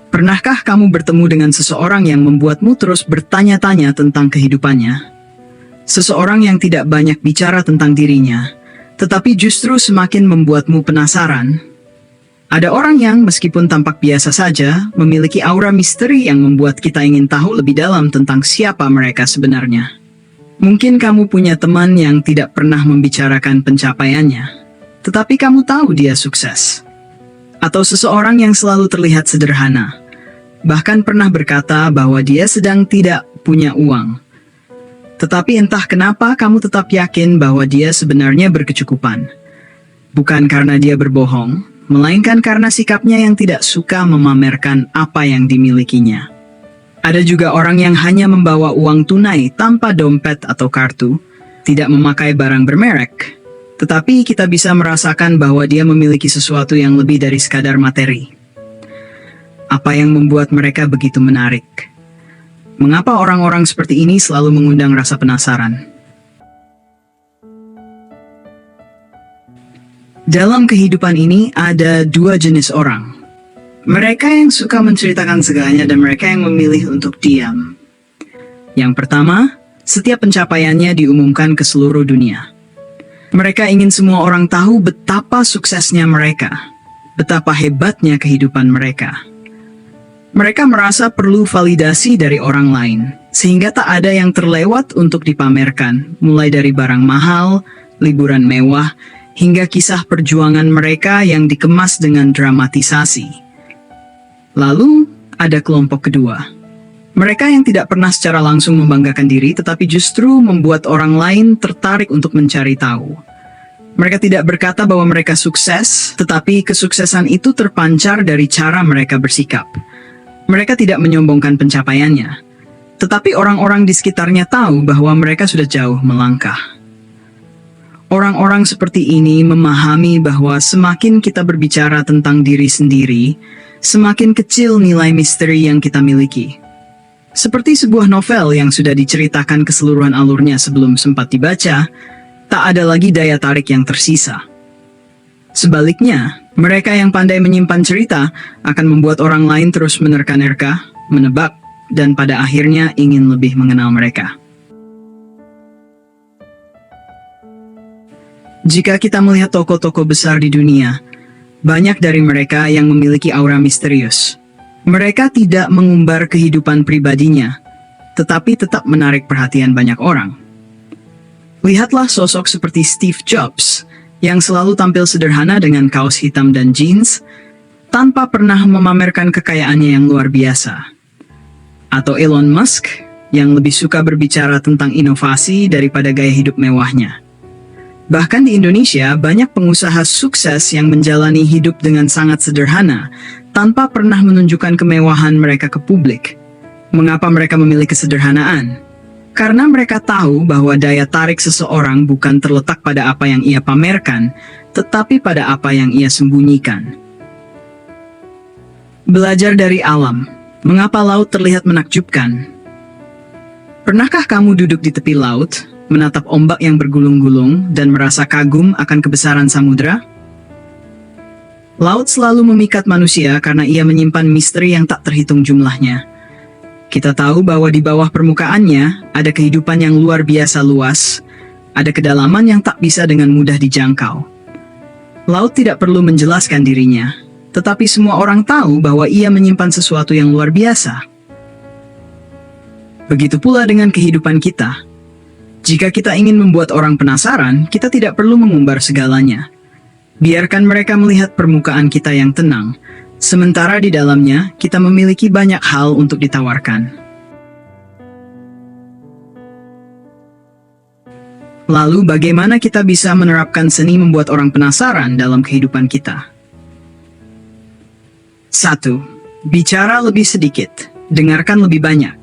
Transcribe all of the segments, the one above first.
Pernahkah kamu bertemu dengan seseorang yang membuatmu terus bertanya-tanya tentang kehidupannya? Seseorang yang tidak banyak bicara tentang dirinya, tetapi justru semakin membuatmu penasaran. Ada orang yang meskipun tampak biasa saja, memiliki aura misteri yang membuat kita ingin tahu lebih dalam tentang siapa mereka sebenarnya. Mungkin kamu punya teman yang tidak pernah membicarakan pencapaiannya, tetapi kamu tahu dia sukses. Atau seseorang yang selalu terlihat sederhana, bahkan pernah berkata bahwa dia sedang tidak punya uang. Tetapi entah kenapa kamu tetap yakin bahwa dia sebenarnya berkecukupan. Bukan karena dia berbohong, melainkan karena sikapnya yang tidak suka memamerkan apa yang dimilikinya. Ada juga orang yang hanya membawa uang tunai tanpa dompet atau kartu, tidak memakai barang bermerek, tetapi kita bisa merasakan bahwa dia memiliki sesuatu yang lebih dari sekadar materi. Apa yang membuat mereka begitu menarik? Mengapa orang-orang seperti ini selalu mengundang rasa penasaran? Dalam kehidupan ini ada dua jenis orang. Mereka yang suka menceritakan segalanya dan mereka yang memilih untuk diam. Yang pertama, setiap pencapaiannya diumumkan ke seluruh dunia. Mereka ingin semua orang tahu betapa suksesnya mereka, betapa hebatnya kehidupan mereka. Mereka merasa perlu validasi dari orang lain, sehingga tak ada yang terlewat untuk dipamerkan, mulai dari barang mahal, liburan mewah, hingga kisah perjuangan mereka yang dikemas dengan dramatisasi. Lalu, ada kelompok kedua. Mereka yang tidak pernah secara langsung membanggakan diri, tetapi justru membuat orang lain tertarik untuk mencari tahu. Mereka tidak berkata bahwa mereka sukses, tetapi kesuksesan itu terpancar dari cara mereka bersikap. Mereka tidak menyombongkan pencapaiannya, tetapi orang-orang di sekitarnya tahu bahwa mereka sudah jauh melangkah. Orang-orang seperti ini memahami bahwa semakin kita berbicara tentang diri sendiri, semakin kecil nilai misteri yang kita miliki. Seperti sebuah novel yang sudah diceritakan keseluruhan alurnya sebelum sempat dibaca, tak ada lagi daya tarik yang tersisa. Sebaliknya, mereka yang pandai menyimpan cerita akan membuat orang lain terus menerka-nerka, menebak, dan pada akhirnya ingin lebih mengenal mereka. Jika kita melihat tokoh-tokoh besar di dunia, banyak dari mereka yang memiliki aura misterius. Mereka tidak mengumbar kehidupan pribadinya, tetapi tetap menarik perhatian banyak orang. Lihatlah sosok seperti Steve Jobs, yang selalu tampil sederhana dengan kaos hitam dan jeans, tanpa pernah memamerkan kekayaannya yang luar biasa. Atau Elon Musk, yang lebih suka berbicara tentang inovasi daripada gaya hidup mewahnya. Bahkan di Indonesia, banyak pengusaha sukses yang menjalani hidup dengan sangat sederhana, tanpa pernah menunjukkan kemewahan mereka ke publik. Mengapa mereka memilih kesederhanaan? Karena mereka tahu bahwa daya tarik seseorang bukan terletak pada apa yang ia pamerkan, tetapi pada apa yang ia sembunyikan. Belajar dari alam. Mengapa laut terlihat menakjubkan? Pernahkah kamu duduk di tepi laut, menatap ombak yang bergulung-gulung, dan merasa kagum akan kebesaran samudera? Laut selalu memikat manusia karena ia menyimpan misteri yang tak terhitung jumlahnya. Kita tahu bahwa di bawah permukaannya ada kehidupan yang luar biasa luas, ada kedalaman yang tak bisa dengan mudah dijangkau. Laut tidak perlu menjelaskan dirinya, tetapi semua orang tahu bahwa ia menyimpan sesuatu yang luar biasa. Begitu pula dengan kehidupan kita. Jika kita ingin membuat orang penasaran, kita tidak perlu mengumbar segalanya. Biarkan mereka melihat permukaan kita yang tenang, sementara di dalamnya kita memiliki banyak hal untuk ditawarkan. Lalu bagaimana kita bisa menerapkan seni membuat orang penasaran dalam kehidupan kita? 1. Bicara lebih sedikit, dengarkan lebih banyak.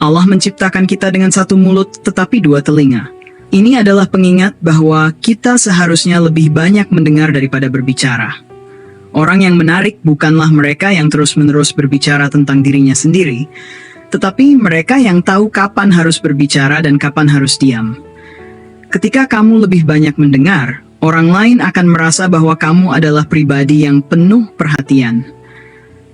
Allah menciptakan kita dengan satu mulut tetapi dua telinga. Ini adalah pengingat bahwa kita seharusnya lebih banyak mendengar daripada berbicara. Orang yang menarik bukanlah mereka yang terus-menerus berbicara tentang dirinya sendiri, tetapi mereka yang tahu kapan harus berbicara dan kapan harus diam. Ketika kamu lebih banyak mendengar, Orang lain akan merasa bahwa kamu adalah pribadi yang penuh perhatian.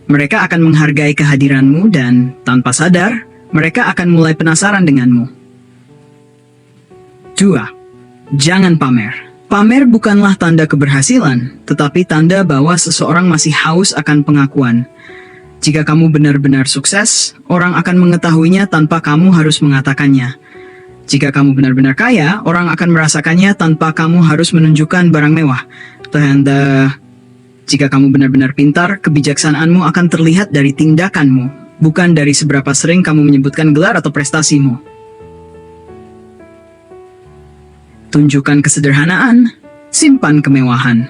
Mereka akan menghargai kehadiranmu dan, tanpa sadar, mereka akan mulai penasaran denganmu. 2. Jangan pamer. Pamer bukanlah tanda keberhasilan, tetapi tanda bahwa seseorang masih haus akan pengakuan. Jika kamu benar-benar sukses, orang akan mengetahuinya tanpa kamu harus mengatakannya. Jika kamu benar-benar kaya, orang akan merasakannya tanpa kamu harus menunjukkan barang mewah. Dan jika kamu benar-benar pintar, kebijaksanaanmu akan terlihat dari tindakanmu, bukan dari seberapa sering kamu menyebutkan gelar atau prestasimu. Tunjukkan kesederhanaan, simpan kemewahan.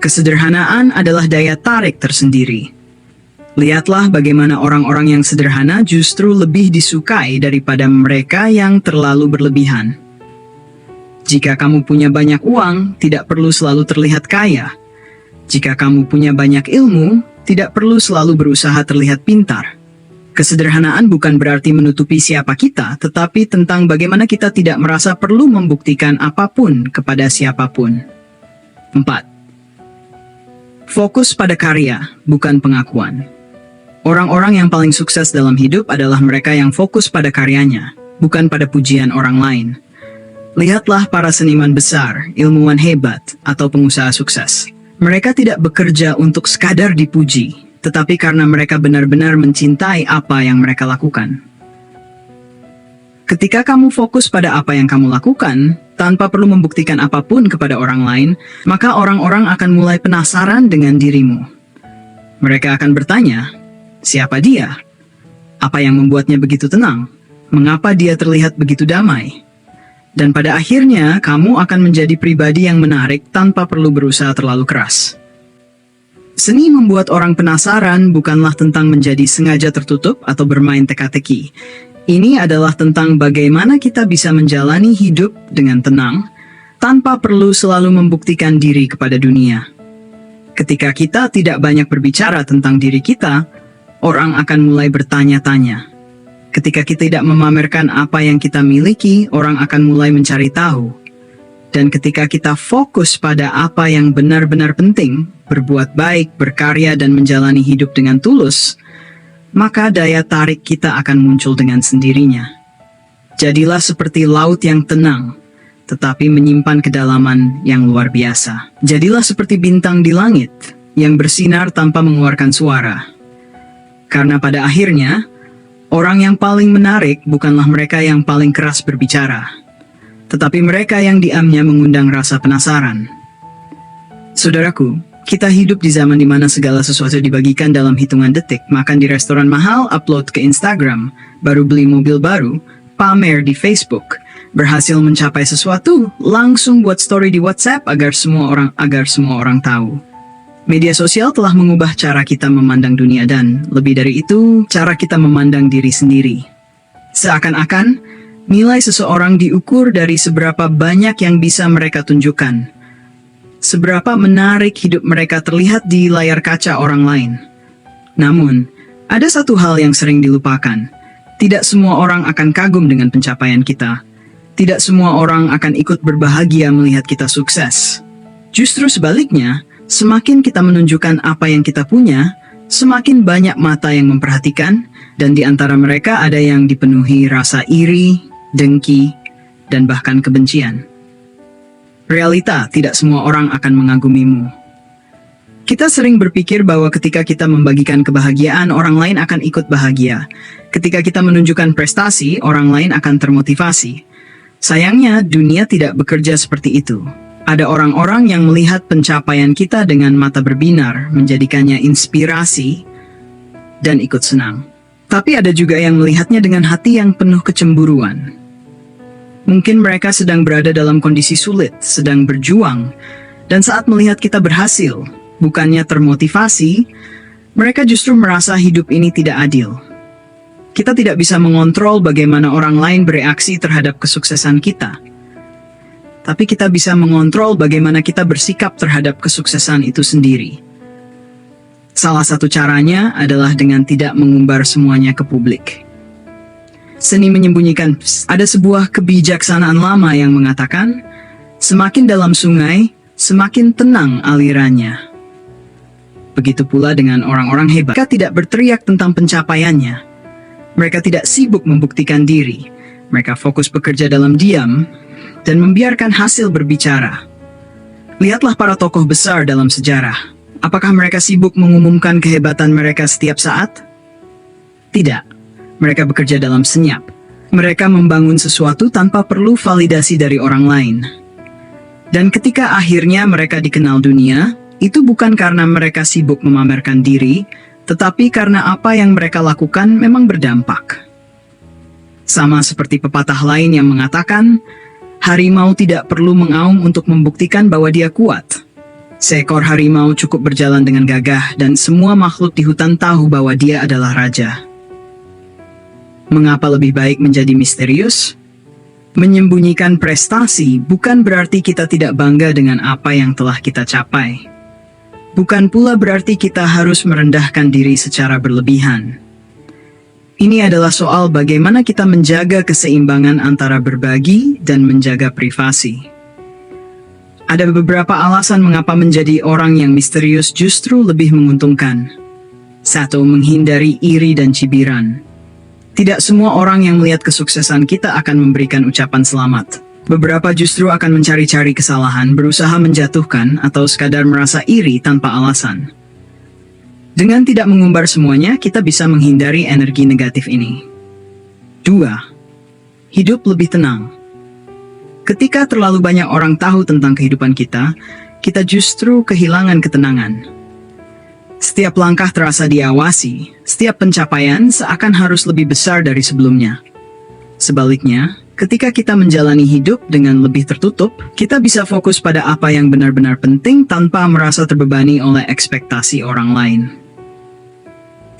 Kesederhanaan adalah daya tarik tersendiri. Lihatlah bagaimana orang-orang yang sederhana justru lebih disukai daripada mereka yang terlalu berlebihan. Jika kamu punya banyak uang, tidak perlu selalu terlihat kaya. Jika kamu punya banyak ilmu, tidak perlu selalu berusaha terlihat pintar. Kesederhanaan bukan berarti menutupi siapa kita, tetapi tentang bagaimana kita tidak merasa perlu membuktikan apapun kepada siapapun. 4. Fokus pada karya, bukan pengakuan. Orang-orang yang paling sukses dalam hidup adalah mereka yang fokus pada karyanya, bukan pada pujian orang lain. Lihatlah para seniman besar, ilmuwan hebat, atau pengusaha sukses. Mereka tidak bekerja untuk sekadar dipuji, tetapi karena mereka benar-benar mencintai apa yang mereka lakukan. Ketika kamu fokus pada apa yang kamu lakukan, tanpa perlu membuktikan apapun kepada orang lain, maka orang-orang akan mulai penasaran dengan dirimu. Mereka akan bertanya, siapa dia? Apa yang membuatnya begitu tenang? Mengapa dia terlihat begitu damai? Dan pada akhirnya, kamu akan menjadi pribadi yang menarik tanpa perlu berusaha terlalu keras. Seni membuat orang penasaran bukanlah tentang menjadi sengaja tertutup atau bermain teka-teki. Ini adalah tentang bagaimana kita bisa menjalani hidup dengan tenang, tanpa perlu selalu membuktikan diri kepada dunia. Ketika kita tidak banyak berbicara tentang diri kita, orang akan mulai bertanya-tanya. Ketika kita tidak memamerkan apa yang kita miliki, orang akan mulai mencari tahu. Dan ketika kita fokus pada apa yang benar-benar penting, berbuat baik, berkarya, dan menjalani hidup dengan tulus, maka daya tarik kita akan muncul dengan sendirinya. Jadilah seperti laut yang tenang, tetapi menyimpan kedalaman yang luar biasa. Jadilah seperti bintang di langit, yang bersinar tanpa mengeluarkan suara. Karena pada akhirnya, orang yang paling menarik bukanlah mereka yang paling keras berbicara, tetapi mereka yang diamnya mengundang rasa penasaran. Saudaraku, kita hidup di zaman di mana segala sesuatu dibagikan dalam hitungan detik, makan di restoran mahal, upload ke Instagram, baru beli mobil baru, pamer di Facebook, berhasil mencapai sesuatu, langsung buat story di WhatsApp agar semua orang tahu. Media sosial telah mengubah cara kita memandang dunia dan, lebih dari itu, cara kita memandang diri sendiri. Seakan-akan, nilai seseorang diukur dari seberapa banyak yang bisa mereka tunjukkan. Seberapa menarik hidup mereka terlihat di layar kaca orang lain. Namun, ada satu hal yang sering dilupakan. Tidak semua orang akan kagum dengan pencapaian kita. Tidak semua orang akan ikut berbahagia melihat kita sukses. Justru sebaliknya, semakin kita menunjukkan apa yang kita punya, semakin banyak mata yang memperhatikan, dan di antara mereka ada yang dipenuhi rasa iri, dengki, dan bahkan kebencian. Realita, tidak semua orang akan mengagumimu. Kita sering berpikir bahwa ketika kita membagikan kebahagiaan, orang lain akan ikut bahagia. Ketika kita menunjukkan prestasi, orang lain akan termotivasi. Sayangnya, dunia tidak bekerja seperti itu. Ada orang-orang yang melihat pencapaian kita dengan mata berbinar, menjadikannya inspirasi, dan ikut senang. Tapi ada juga yang melihatnya dengan hati yang penuh kecemburuan. Mungkin mereka sedang berada dalam kondisi sulit, sedang berjuang, dan saat melihat kita berhasil, bukannya termotivasi, mereka justru merasa hidup ini tidak adil. Kita tidak bisa mengontrol bagaimana orang lain bereaksi terhadap kesuksesan kita. Tapi kita bisa mengontrol bagaimana kita bersikap terhadap kesuksesan itu sendiri. Salah satu caranya adalah dengan tidak mengumbar semuanya ke publik. Seni menyembunyikan. Ada sebuah kebijaksanaan lama yang mengatakan, semakin dalam sungai, semakin tenang alirannya. Begitu pula dengan orang-orang hebat. Mereka tidak berteriak tentang pencapaiannya. Mereka tidak sibuk membuktikan diri. Mereka fokus bekerja dalam diam dan membiarkan hasil berbicara. Lihatlah para tokoh besar dalam sejarah. Apakah mereka sibuk mengumumkan kehebatan mereka setiap saat? Tidak. Mereka bekerja dalam senyap. Mereka membangun sesuatu tanpa perlu validasi dari orang lain. Dan ketika akhirnya mereka dikenal dunia, itu bukan karena mereka sibuk memamerkan diri, tetapi karena apa yang mereka lakukan memang berdampak. Sama seperti pepatah lain yang mengatakan, harimau tidak perlu mengaum untuk membuktikan bahwa dia kuat. Seekor harimau cukup berjalan dengan gagah dan semua makhluk di hutan tahu bahwa dia adalah raja. Mengapa lebih baik menjadi misterius? Menyembunyikan prestasi bukan berarti kita tidak bangga dengan apa yang telah kita capai. Bukan pula berarti kita harus merendahkan diri secara berlebihan. Ini adalah soal bagaimana kita menjaga keseimbangan antara berbagi dan menjaga privasi. Ada beberapa alasan mengapa menjadi orang yang misterius justru lebih menguntungkan. 1. Menghindari iri dan cibiran. Tidak semua orang yang melihat kesuksesan kita akan memberikan ucapan selamat. Beberapa justru akan mencari-cari kesalahan, berusaha menjatuhkan, atau sekadar merasa iri tanpa alasan. Dengan tidak mengumbar semuanya, kita bisa menghindari energi negatif ini. 2. Hidup lebih tenang. Ketika terlalu banyak orang tahu tentang kehidupan kita, kita justru kehilangan ketenangan. Setiap langkah terasa diawasi, setiap pencapaian seakan harus lebih besar dari sebelumnya. Sebaliknya, ketika kita menjalani hidup dengan lebih tertutup, kita bisa fokus pada apa yang benar-benar penting tanpa merasa terbebani oleh ekspektasi orang lain.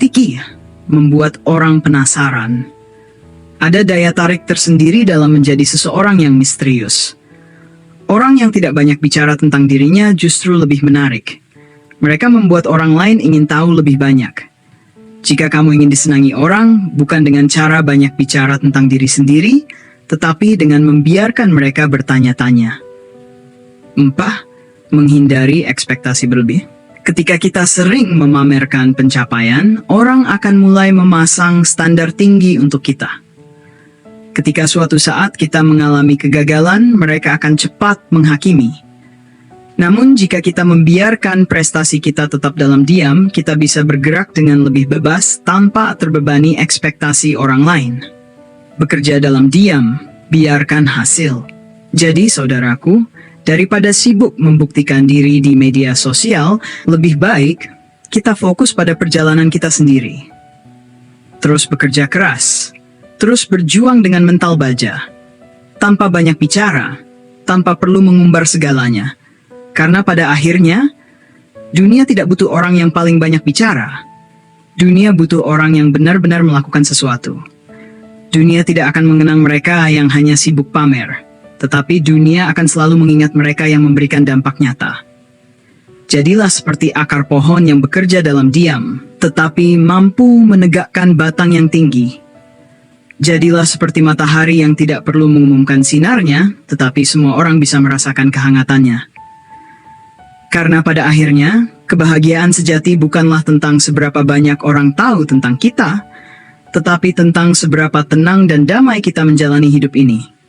3. Membuat orang penasaran. Ada daya tarik tersendiri dalam menjadi seseorang yang misterius. Orang yang tidak banyak bicara tentang dirinya justru lebih menarik. Mereka membuat orang lain ingin tahu lebih banyak. Jika kamu ingin disenangi orang, bukan dengan cara banyak bicara tentang diri sendiri, tetapi dengan membiarkan mereka bertanya-tanya. 4. Menghindari ekspektasi berlebih. Ketika kita sering memamerkan pencapaian, orang akan mulai memasang standar tinggi untuk kita. Ketika suatu saat kita mengalami kegagalan, mereka akan cepat menghakimi. Namun jika kita membiarkan prestasi kita tetap dalam diam, kita bisa bergerak dengan lebih bebas tanpa terbebani ekspektasi orang lain. Bekerja dalam diam, biarkan hasil. Jadi saudaraku, daripada sibuk membuktikan diri di media sosial, lebih baik kita fokus pada perjalanan kita sendiri. Terus bekerja keras, terus berjuang dengan mental baja, tanpa banyak bicara, tanpa perlu mengumbar segalanya. Karena pada akhirnya, dunia tidak butuh orang yang paling banyak bicara. Dunia butuh orang yang benar-benar melakukan sesuatu. Dunia tidak akan mengenang mereka yang hanya sibuk pamer, tetapi dunia akan selalu mengingat mereka yang memberikan dampak nyata. Jadilah seperti akar pohon yang bekerja dalam diam, tetapi mampu menegakkan batang yang tinggi. Jadilah seperti matahari yang tidak perlu mengumumkan sinarnya, tetapi semua orang bisa merasakan kehangatannya. Karena pada akhirnya, kebahagiaan sejati bukanlah tentang seberapa banyak orang tahu tentang kita, tetapi tentang seberapa tenang dan damai kita menjalani hidup ini.